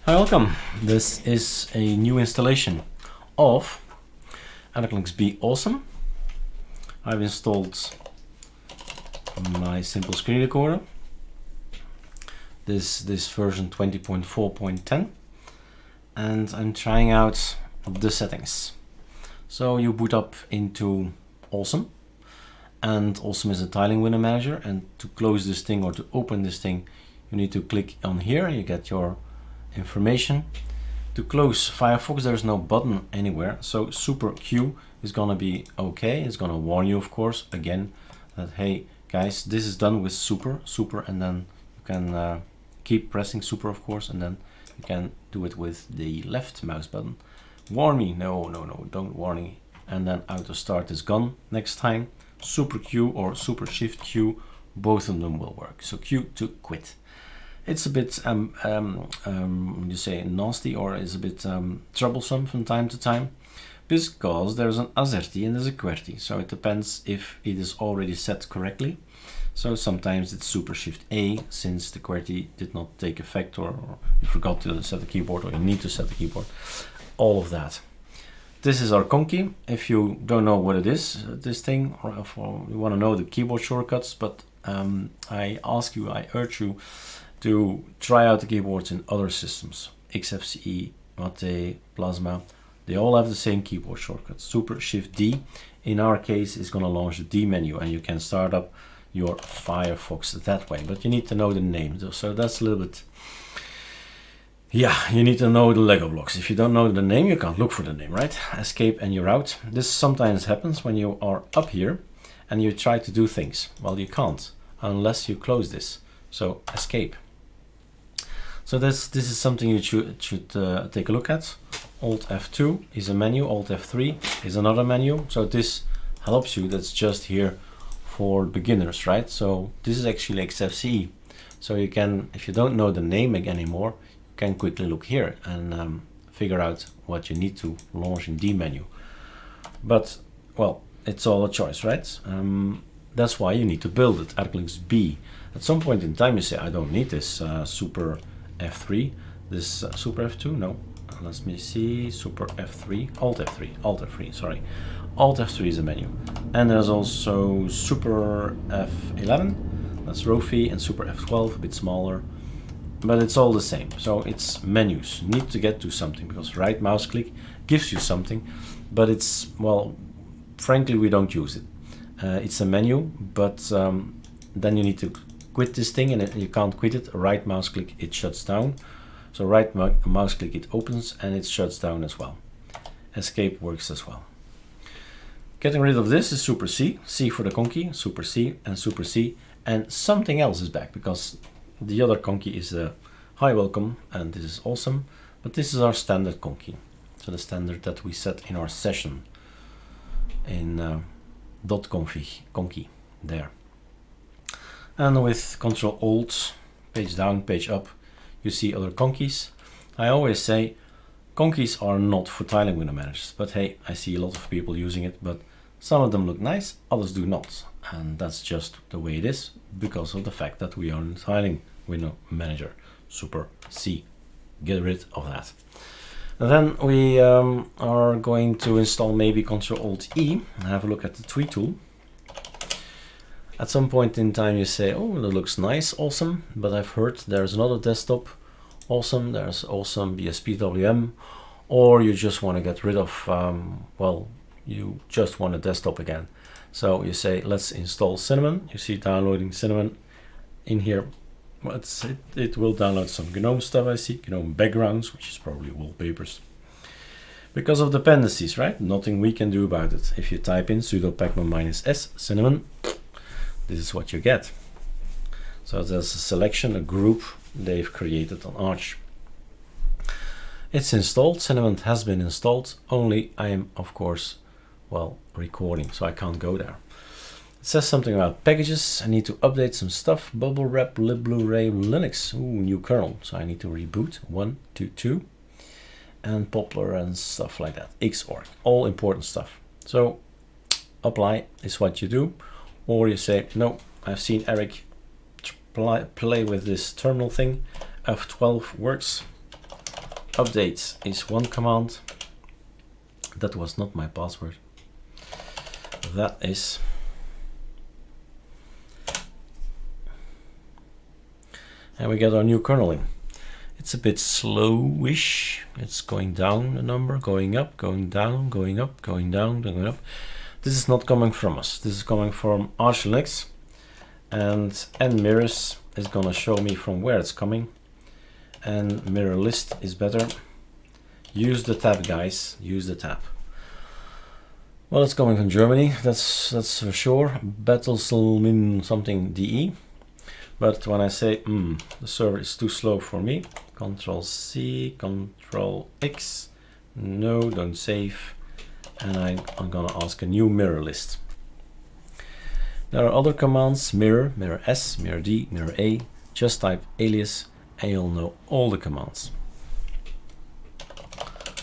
Hi, welcome. This is a new installation of ArcoLinux Be Awesome. I've installed my simple screen recorder. This version 20.4.10, and I'm trying out the settings. So you boot up into Awesome, and Awesome is a tiling window manager, and to close this thing or to open this thing you need to click on here. You get your information. To close Firefox there's no button anywhere, so Super Q is gonna be okay. It's gonna warn you, of course, again that hey guys, this is done with super, and then you can keep pressing super, of course, and then you can do it with the left mouse button. Warn me, no, don't warn me. And then auto start is gone. Next time Super Q or Super Shift Q, both of them will work. So Q to quit. It's a bit you say nasty, or is a bit troublesome from time to time, because there's an AZERTY and there's a QWERTY, so it depends if it is already set correctly. So sometimes it's Super Shift A, since the QWERTY did not take effect, or you forgot to set the keyboard, or you need to set the keyboard, all of that. This is our conky. If you don't know what it is, this thing, or if you want to know the keyboard shortcuts, but I urge you to try out the keyboards in other systems. XFCE, Mate, Plasma, they all have the same keyboard shortcuts. Super Shift D, in our case, is going to launch the D menu, and you can start up your Firefox that way, but you need to know the name. So that's a little bit, yeah, you need to know the Lego blocks. If you don't know the name, you can't look for the name, right? Escape and you're out. This sometimes happens when you are up here and you try to do things. Well, you can't unless you close this. So escape. So this is something you should take a look at. Alt F2 is a menu, Alt F3 is another menu. So this helps you. That's just here for beginners, right? So this is actually XFCE. So you can, if you don't know the name anymore, you can quickly look here and figure out what you need to launch in D menu. But well, it's all a choice, right? That's why you need to build it. ArcoLinux B. At some point in time you say, I don't need this Super F3, this Super F2, no, let me see, Super F3, Alt F3, sorry. Alt F3 is a menu. And there's also Super F11, that's Rofi, and Super F12, a bit smaller, but it's all the same. So it's menus, you need to get to something, because right mouse click gives you something, but it's, well, frankly, we don't use it. It's a menu, but then you need to quit this thing, and you can't quit it. Right mouse click, it shuts down. So right mouse click, it opens and it shuts down as well. Escape works as well. Getting rid of this is Super C. C for the conky, Super C and Super C, and something else is back, because the other conky is a hi welcome, and this is awesome, but this is our standard conky. So the standard that we set in our session in .config conky there. And with Control Alt, page down, page up, you see other conkeys. I always say conkeys are not for tiling window managers, but hey, I see a lot of people using it, but some of them look nice, others do not. And that's just the way it is, because of the fact that we are in tiling window manager. Super C, get rid of that. And then we are going to install maybe Control Alt E and have a look at the tree tool. At some point in time you say, oh, that looks nice, awesome, but I've heard there's another desktop, awesome, there's awesome BSPWM, or you just want to get rid of, well, you just want a desktop again. So you say, let's install Cinnamon. You see downloading Cinnamon in here. Well, it will download some GNOME stuff, I see, GNOME backgrounds, which is probably wallpapers. Because of dependencies, right? Nothing we can do about it. If you type in sudo pacman -s cinnamon, this is what you get. So there's a selection, a group they've created on Arch. It's installed, Cinnamon has been installed, only I am, of course, well, recording, so I can't go there. It says something about packages. I need to update some stuff. Bubble wrap, Blu-ray, Linux. Ooh, new kernel. So I need to reboot 1.2.2 and Poplar and stuff like that. Xorg, all important stuff. So apply is what you do. Or you say, no, I've seen Eric play with this terminal thing. F12 works. update is one command. That was not my password. That is and we get our new kernel in. It's a bit slowish. It's going down a number, going up, going down, going up, going down, going up. This is not coming from us. This is coming from ArcoLinux, and mirrors is gonna show me from where it's coming. And mirror list is better. Use the tab, guys. Use the tab. Well, it's coming from Germany. That's for sure. Battlesmin something DE. But when I say the server is too slow for me, Control C, Control X, no, don't save, and I'm gonna ask a new mirror list. There are other commands: mirror, mirror S, mirror D, mirror A. Just type alias, and you'll know all the commands.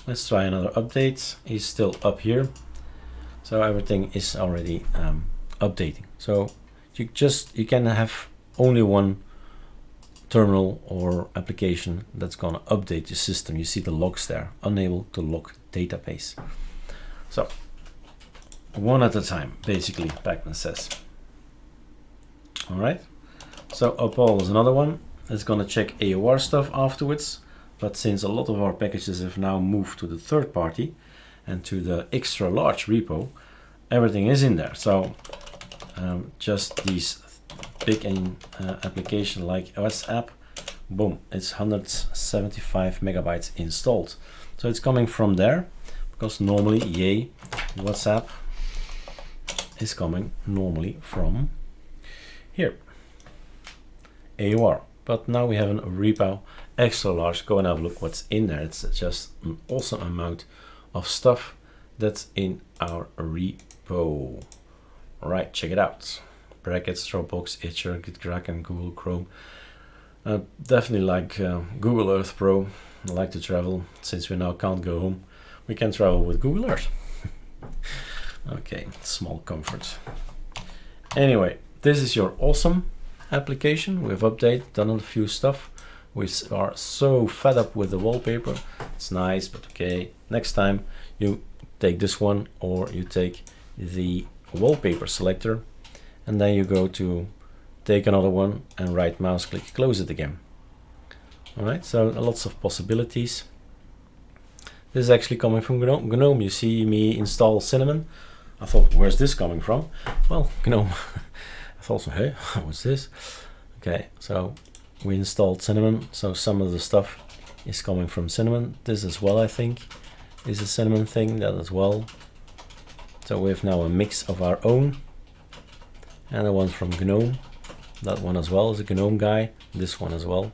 Let's try another update. He's still up here, so everything is already updating. So you can have only one terminal or application that's going to update the system. You see the logs there, unable to log database. So one at a time, basically, Pacman says. All right, so Opal is another one. It's going to check AOR stuff afterwards, but since a lot of our packages have now moved to the third party and to the extra large repo, everything is in there. So just these big application like WhatsApp, boom, it's 175 megabytes installed. So it's coming from there, because normally, yay, WhatsApp is coming normally from here, AOR. But now we have a repo extra large. Go and have a look what's in there. It's just an awesome amount of stuff that's in our repo. All right, check it out. Brackets, Dropbox, Itcher, GitKraken, Google Chrome. Definitely like Google Earth Pro. I like to travel. Since we now can't go home, we can travel with Google Earth. Okay, small comfort. Anyway, this is your awesome application. We've updated, done a few stuff. We are so fed up with the wallpaper. It's nice, but okay. Next time you take this one, or you take the wallpaper selector, and then you go to take another one and right mouse click, close it again. All right, so lots of possibilities. This is actually coming from GNOME. You see me install Cinnamon. I thought, where's this coming from? Well, GNOME. I thought, hey, what's this? Okay, so we installed Cinnamon. So some of the stuff is coming from Cinnamon. This as well, I think, is a Cinnamon thing, that as well. So we have now a mix of our own. And the one from GNOME. That one as well is a GNOME guy. This one as well.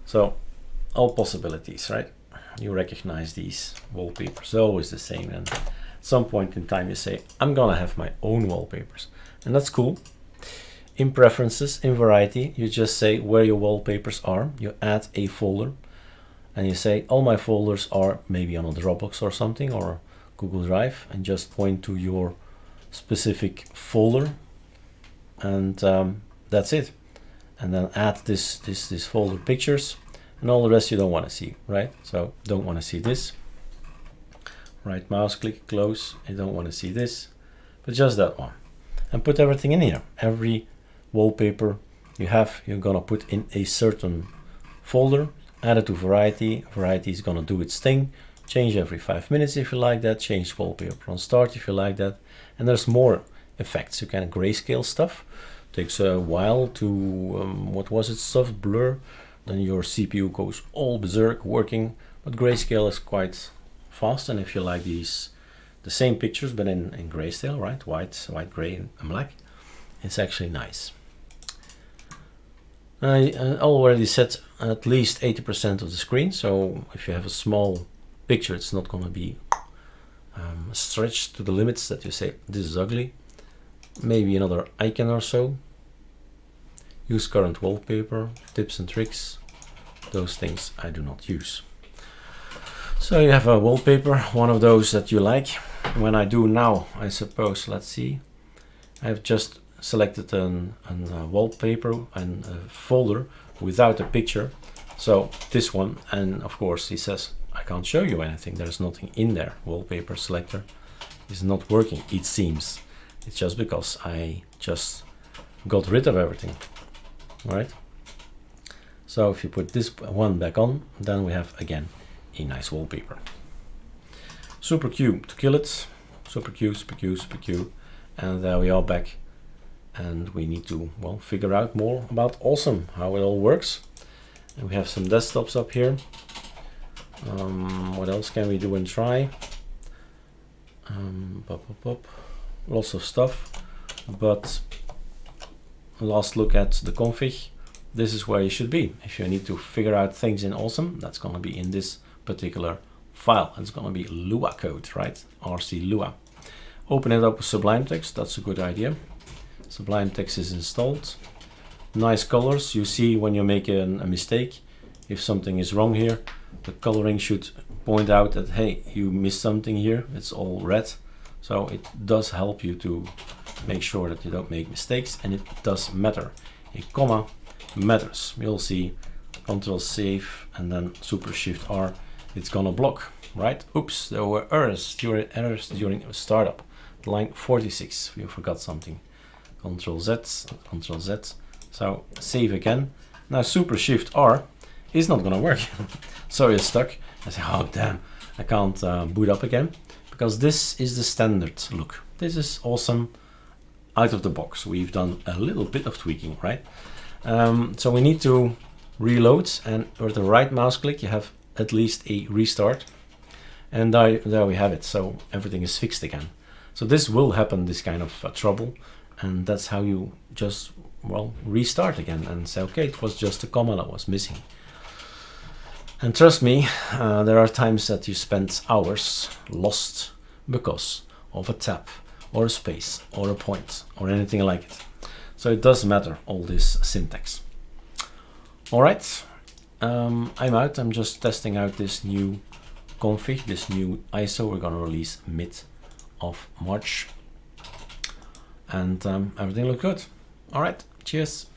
So all possibilities, right? You recognize these wallpapers. They're always the same. And at some point in time you say, I'm gonna have my own wallpapers. And that's cool. In preferences, in variety, you just say where your wallpapers are. You add a folder. And you say all my folders are maybe on a Dropbox or something, or Google Drive. And just point to your specific folder. And that's it. And then add this folder pictures, and all the rest you don't want to see, right? So don't want to see this. Right mouse click, close. You don't want to see this, but just that one. And put everything in here. Every wallpaper you have, you're gonna put in a certain folder. Add it to variety. Variety is gonna do its thing. Change every 5 minutes if you like that. Change wallpaper on start if you like that. And there's more effects. You can grayscale stuff. Takes a while to what was it, soft blur, then your CPU goes all berserk working, but grayscale is quite fast. And if you like these, the same pictures but in grayscale, right, white, gray and black, it's actually nice. I already set at least 80% of the screen, so if you have a small picture, it's not going to be stretched to the limits that you say this is ugly. Maybe another icon or so. Use current wallpaper, tips and tricks. Those things I do not use. So you have a wallpaper, one of those that you like. When I do now, I suppose, let's see. I've just selected a wallpaper and a folder without a picture. So this one, and of course he says, I can't show you anything. There's nothing in there. Wallpaper selector is not working, it seems. It's just because I just got rid of everything. All right. So if you put this one back on, then we have again a nice wallpaper. Super Q to kill it. Super Q, Super Q, Super Q. And there we are back. And we need to, well, figure out more about Awesome, how it all works. And we have some desktops up here. What else can we do and try? Lots of stuff. But last look at the config. This is where you should be. If you need to figure out things in Awesome, that's going to be in this particular file. It's going to be Lua code, right? RC Lua. Open it up with Sublime Text. That's a good idea. Sublime Text is installed. Nice colors. You see when you make a mistake, if something is wrong here, the coloring should point out that, hey, you missed something here. It's all red. So it does help you to make sure that you don't make mistakes, and it does matter. A comma matters. You'll see Control Save and then Super Shift R. It's gonna block, right? Oops, there were errors during startup. Line 46, you forgot something. Control Z, Control Z. So save again. Now Super Shift R is not gonna work. So you're stuck. I say, oh damn, I can't boot up again, because this is the standard look. This is Awesome out of the box. We've done a little bit of tweaking, right? So we need to reload, and with the right mouse click you have at least a restart, and there we have it. So everything is fixed again. So this will happen, this kind of trouble, and that's how you just, well, restart again and say, okay, it was just a comma that was missing. And trust me, there are times that you spend hours lost because of a tab or a space or a point or anything like it. So it does matter, all this syntax. All right, I'm out. I'm just testing out this new config, this new ISO. We're gonna release mid of March, and everything looks good. All right, cheers.